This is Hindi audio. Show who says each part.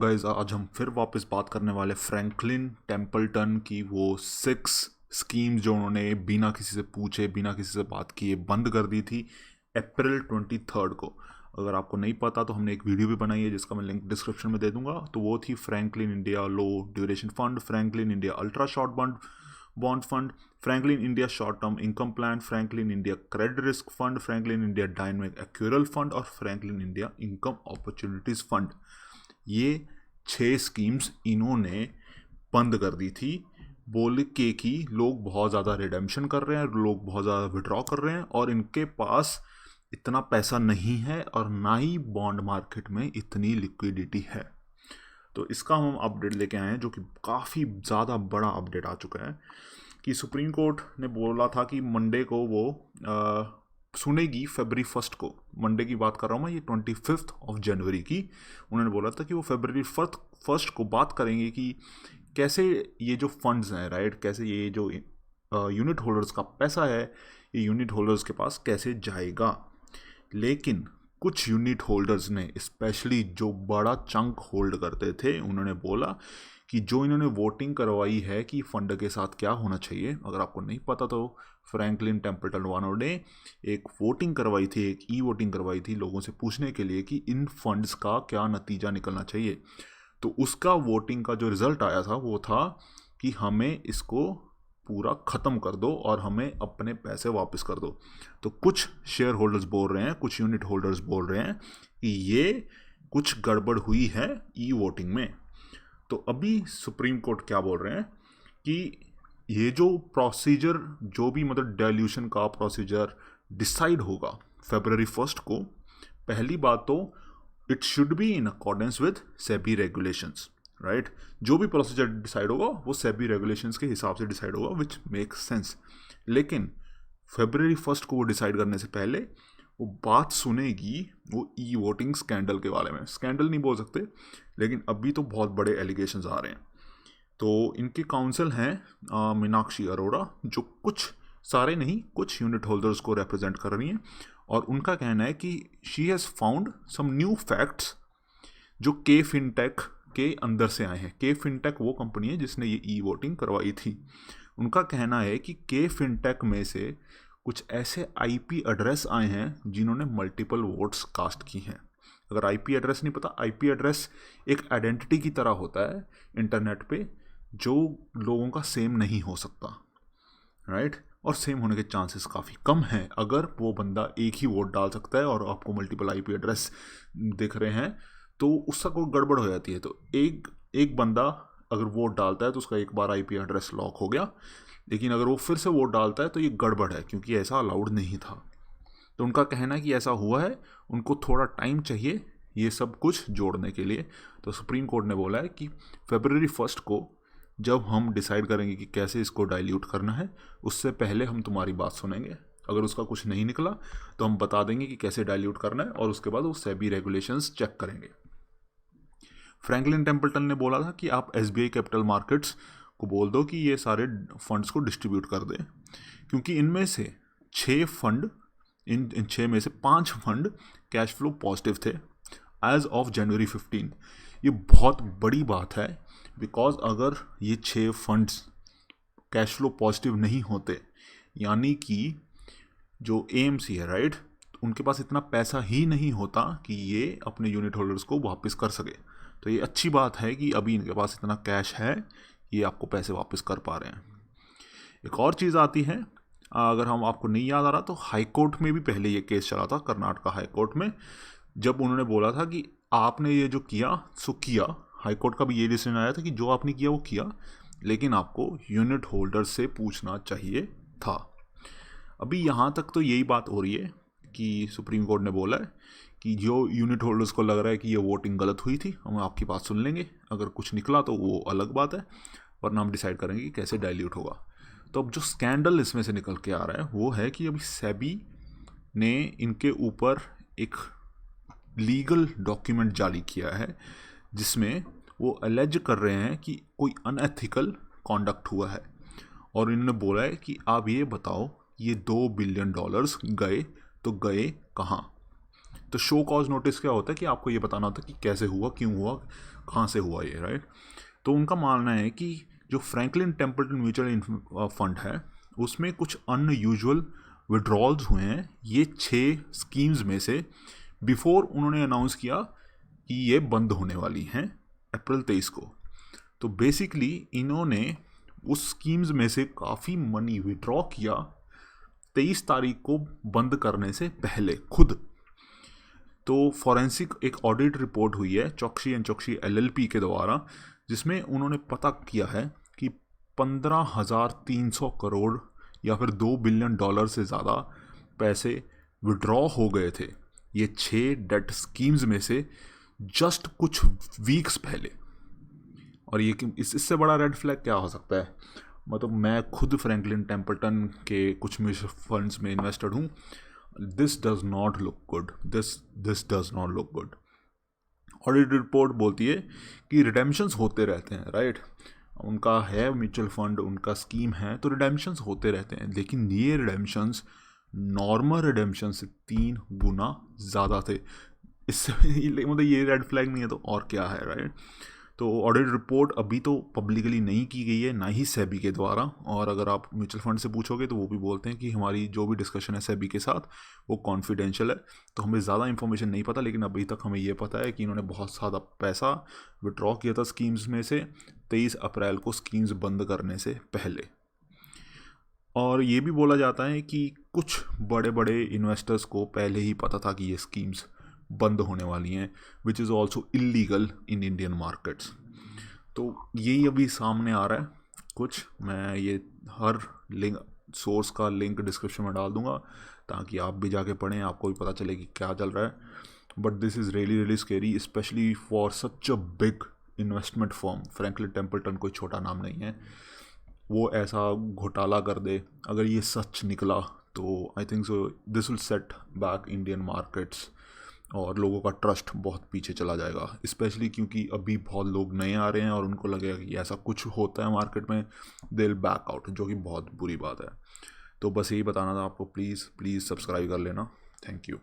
Speaker 1: गाइस आज हम फिर वापस बात करने वाले फ्रैंकलिन टेम्पल्टन की वो 6 स्कीम्स जो उन्होंने बिना किसी से पूछे बिना किसी से बात किए बंद कर दी थी अप्रैल 23 को। अगर आपको नहीं पता तो हमने एक वीडियो भी बनाई है जिसका मैं लिंक डिस्क्रिप्शन में दे दूंगा। तो वो थी Franklin India low duration fund, Franklin India ultra short bond fund, Franklin India short term income plan, Franklin India credit risk fund, Franklin India dynamic accrual fund और Franklin India income opportunities fund. ये 6 स्कीम्स इन्होंने बंद कर दी थी बोल के कि लोग बहुत ज़्यादा रिडेम्पशन कर रहे हैं, लोग बहुत ज़्यादा विड्रॉ कर रहे हैं और इनके पास इतना पैसा नहीं है और ना ही बॉन्ड मार्केट में इतनी लिक्विडिटी है। तो इसका हम अपडेट लेके आए हैं जो कि काफ़ी ज़्यादा बड़ा अपडेट आ चुका है कि सुप्रीम कोर्ट ने बोला था कि मंडे को वो सुनेगी February 1 को। मंडे की बात कर रहा हूँ मैं, ये 25 की। उन्होंने बोला था कि वो February 1 को बात करेंगे कि कैसे ये जो फंड्स हैं, राइट, कैसे ये जो यूनिट होल्डर्स का पैसा है ये यूनिट होल्डर्स के पास कैसे जाएगा। लेकिन कुछ यूनिट होल्डर्स ने, स्पेशली जो बड़ा चंक होल्ड करते थे, उन्होंने बोला कि जो इन्होंने वोटिंग करवाई है कि फंड के साथ क्या होना चाहिए, अगर आपको नहीं पता तो फ्रैंकलिन टेम्पल्टन वानों ने एक वोटिंग करवाई थी, एक ई वोटिंग करवाई थी लोगों से पूछने के लिए कि इन फंड्स का क्या नतीजा निकलना चाहिए। तो उसका वोटिंग का जो रिजल्ट आया था वो था कि हमें इसको पूरा ख़त्म कर दो और हमें अपने पैसे वापस कर दो। तो कुछ शेयर होल्डर्स बोल रहे हैं, कुछ यूनिट होल्डर्स बोल रहे हैं कि ये कुछ गड़बड़ हुई है ई वोटिंग में। तो अभी सुप्रीम कोर्ट क्या बोल रहे हैं कि ये जो प्रोसीजर, जो भी मतलब डाइल्यूशन का प्रोसीजर डिसाइड होगा February 1 को, पहली बात तो it should be in accordance with SEBI regulations, right. जो भी प्रोसीजर डिसाइड होगा वो सेबी रेगुलेशंस के हिसाब से डिसाइड होगा, विच मेक्स सेंस। लेकिन February 1 को वो डिसाइड करने से पहले वो बात सुनेगी वो ई वोटिंग स्कैंडल के बारे में। स्कैंडल नहीं बोल सकते, लेकिन अभी तो बहुत बड़े एलिगेशंस आ रहे हैं। तो इनके काउंसिल हैं मीनाक्षी अरोड़ा, जो कुछ, सारे नहीं, कुछ यूनिट होल्डर्स को रिप्रेजेंट कर रही हैं। और उनका कहना है कि she has found some new facts जो के फिनटेक के अंदर से आए हैं। के फिनटेक वो कंपनी है जिसने ये ई वोटिंग करवाई थी। उनका कहना है कि के फिनटेक में से कुछ ऐसे आईपी एड्रेस आए हैं जिन्होंने मल्टीपल वोट्स कास्ट की हैं। अगर आईपी एड्रेस नहीं पता, आईपी एड्रेस एक आइडेंटिटी की तरह होता है इंटरनेट पे, जो लोगों का सेम नहीं हो सकता, राइट। और सेम होने के चांसेस काफ़ी कम हैं। अगर वो बंदा एक ही वोट डाल सकता है और आपको मल्टीपल आईपी एड्रेस दिख रहे हैं तो उसका कोई गड़बड़ हो जाती है। तो एक बंदा अगर वोट डालता है तो उसका एक बार आईपी एड्रेस लॉक हो गया, लेकिन अगर वो फिर से वोट डालता है तो ये गड़बड़ है, क्योंकि ऐसा अलाउड नहीं था। तो उनका कहना है कि ऐसा हुआ है, उनको थोड़ा टाइम चाहिए ये सब कुछ जोड़ने के लिए। तो सुप्रीम कोर्ट ने बोला है कि February 1 को जब हम डिसाइड करेंगे कि कैसे इसको डाइल्यूट करना है, उससे पहले हम तुम्हारी बात सुनेंगे। अगर उसका कुछ नहीं निकला तो हम बता देंगे कि कैसे डाइल्यूट करना है और उसके बाद वो सेबी रेगुलेशंस चेक करेंगे। फ्रैंकलिन टेम्पल्टन ने बोला था कि आप एसबीआई कैपिटल मार्केट्स को बोल दो कि ये सारे फंड्स को डिस्ट्रीब्यूट कर दें, क्योंकि इनमें से 6 फंड, इन 6 में से 5 फंड कैश फ्लो पॉजिटिव थे एज ऑफ January 15। ये बहुत बड़ी बात है, बिकॉज अगर ये 6 फंड्स कैश फ्लो पॉजिटिव नहीं होते, यानी कि जो एएमसी है, राइट, उनके पास इतना पैसा ही नहीं होता कि ये अपने यूनिट होल्डर्स को वापस कर सके। तो ये अच्छी बात है कि अभी इनके पास इतना कैश है, ये आपको पैसे वापस कर पा रहे हैं। एक और चीज़ आती है, अगर हम, आपको नहीं याद आ रहा तो हाई कोर्ट में भी पहले ये केस चला था, कर्नाटका हाई कोर्ट में, जब उन्होंने बोला था कि आपने ये जो किया सो किया। हाई कोर्ट का भी ये डिसीजन आया था कि जो आपने किया वो किया, लेकिन आपको यूनिट होल्डर से पूछना चाहिए था। अभी यहाँ तक तो यही बात हो रही है कि सुप्रीम कोर्ट ने बोला है कि जो यूनिट होल्डर्स को लग रहा है कि ये वोटिंग गलत हुई थी, हम आपकी बात सुन लेंगे। अगर कुछ निकला तो वो अलग बात है, वरना हम डिसाइड करेंगे कि कैसे डाइल्यूट होगा। तो अब जो स्कैंडल इसमें से निकल के आ रहा है वो है कि अभी सेबी ने इनके ऊपर एक लीगल डॉक्यूमेंट जारी किया है जिसमें वो अलेज कर रहे हैं कि कोई अनएथिकल कॉन्डक्ट हुआ है। और इन्होंने बोला है कि आप ये बताओ ये $2 बिलियन गए तो गए कहाँ। तो शो कॉज नोटिस क्या होता है कि आपको ये बताना होता है कि कैसे हुआ, क्यों हुआ, कहाँ से हुआ ये, राइट। तो उनका मानना है कि जो फ्रैंकलिन टेम्पल्टन म्यूचुअल फंड है उसमें कुछ अनयूजुअल विड्रॉल्स हुए हैं ये 6 स्कीम्स में से, बिफोर उन्होंने अनाउंस किया कि ये बंद होने वाली हैं अप्रैल 23 को। तो बेसिकली इन्होंने उस स्कीम्स में से काफ़ी मनी विड्रॉ किया 23 तारीख को बंद करने से पहले खुद। तो फॉरेंसिक एक ऑडिट रिपोर्ट हुई है चौकसी एंड चौकसी LLP के द्वारा, जिसमें उन्होंने पता किया है कि 15,300 करोड़ या फिर $2 बिलियन से ज़्यादा पैसे विड्रॉ हो गए थे ये 6 डेट स्कीम्स में से जस्ट कुछ वीक्स पहले। और ये इससे बड़ा रेड फ्लैग क्या हो सकता है? मतलब मैं खुद फ्रैंकलिन टेम्पल्टन के कुछ म्यूचुअल फंड्स में इन्वेस्टेड हूँ। This does not look good, this does not look good. Audit report बोलती है कि रिडेम्पशंस होते रहते हैं, राइट। उनका है म्यूचुअल फंड, उनका स्कीम है, तो रिडेम्पशंस होते रहते हैं, लेकिन ये रिडेम्पशंस नॉर्मल रिडेम्पशन से 3 गुना ज़्यादा थे। इससे मतलब ये रेड फ्लैग नहीं है तो और क्या है, राइट। तो ऑडिट रिपोर्ट अभी तो पब्लिकली नहीं की गई है, ना ही सेबी के द्वारा। और अगर आप म्यूचुअल फंड से पूछोगे तो वो भी बोलते हैं कि हमारी जो भी डिस्कशन है सेबी के साथ वो कॉन्फिडेंशियल है, तो हमें ज़्यादा इन्फॉर्मेशन नहीं पता। लेकिन अभी तक हमें ये पता है कि इन्होंने बहुत ज़्यादा पैसा विड्रॉ किया था स्कीम्स में से 23 अप्रैल को स्कीम्स बंद करने से पहले। और ये भी बोला जाता है कि कुछ बड़े बड़े इन्वेस्टर्स को पहले ही पता था कि ये स्कीम्स बंद होने वाली हैं, which is also illegal in Indian markets. तो यही अभी सामने आ रहा है कुछ। मैं ये हर लिंक, सोर्स का लिंक डिस्क्रिप्शन में डाल दूंगा ताकि आप भी जाके पढ़ें, आपको भी पता चले कि क्या चल रहा है। But this is really really scary, specially for such a big investment firm. Franklin Templeton कोई छोटा नाम नहीं है, वो ऐसा घोटाला कर दे अगर ये सच निकला तो I think so this will set back Indian markets और लोगों का ट्रस्ट बहुत पीछे चला जाएगा। स्पेशली क्योंकि अभी बहुत लोग नए आ रहे हैं और उनको लगेगा कि ऐसा कुछ होता है मार्केट में, दे विल बैक आउट, जो कि बहुत बुरी बात है। तो बस यही बताना था आपको, प्लीज़ सब्सक्राइब कर लेना। Thank you.